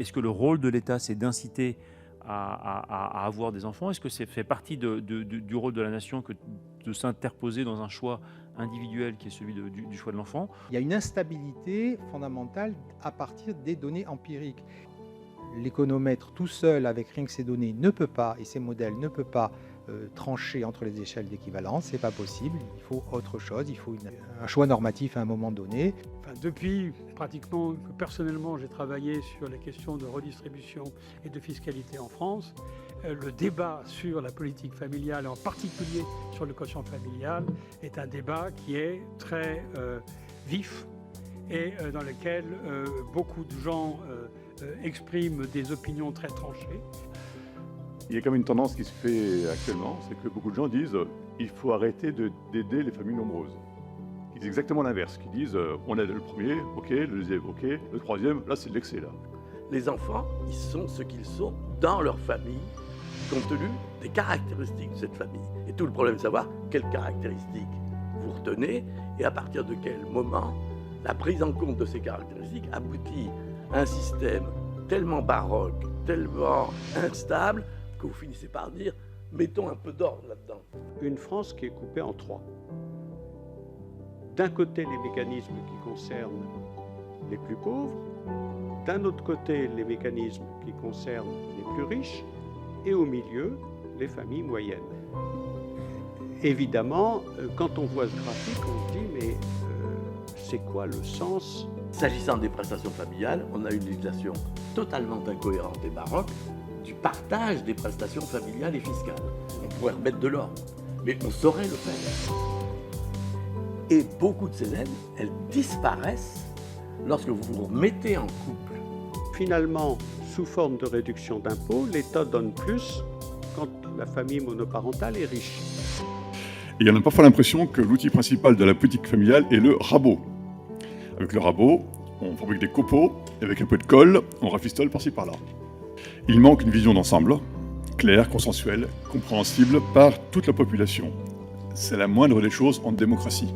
Est-ce que le rôle de l'État, c'est d'inciter à avoir des enfants? Est-ce que ça fait partie du rôle de la nation que de s'interposer dans un choix individuel qui est celui du choix de l'enfant? Il y a une instabilité fondamentale à partir des données empiriques. L'économètre tout seul, avec rien que ces données, ne peut pas, et ces modèles ne peut pas trancher entre les échelles d'équivalence, c'est pas possible, il faut autre chose, il faut un choix normatif à un moment donné. Enfin, depuis pratiquement que personnellement j'ai travaillé sur les questions de redistribution et de fiscalité en France, le débat sur la politique familiale, en particulier sur le quotient familial, est un débat qui est très vif et dans lequel beaucoup de gens expriment des opinions très tranchées. Il y a quand même une tendance qui se fait actuellement, c'est que beaucoup de gens disent il faut arrêter d'aider les familles nombreuses. Ils disent exactement l'inverse, qui disent on aide le premier, ok, le deuxième, ok, le troisième, là c'est de l'excès là. Les enfants, ils sont ce qu'ils sont dans leur famille, compte tenu des caractéristiques de cette famille. Et tout le problème est de savoir quelles caractéristiques vous retenez et à partir de quel moment la prise en compte de ces caractéristiques aboutit à un système tellement baroque, tellement instable, que vous finissez par dire mettons un peu d'ordre là-dedans. Une France qui est coupée en trois. D'un côté, les mécanismes qui concernent les plus pauvres, d'un autre côté, les mécanismes qui concernent les plus riches, et au milieu, les familles moyennes. Évidemment, quand on voit ce graphique, on se dit mais c'est quoi le sens? S'agissant des prestations familiales, on a une législation totalement incohérente et baroque du partage des prestations familiales et fiscales. On pourrait remettre de l'ordre, mais on saurait le faire. Et beaucoup de ces aides, elles disparaissent lorsque vous vous remettez en couple. Finalement, sous forme de réduction d'impôts, l'État donne plus quand la famille monoparentale est riche. Et on a parfois l'impression que l'outil principal de la politique familiale est le rabot. Avec le rabot, on fabrique des copeaux, et avec un peu de colle, on rafistole par-ci par-là. Il manque une vision d'ensemble, claire, consensuelle, compréhensible par toute la population. C'est la moindre des choses en démocratie.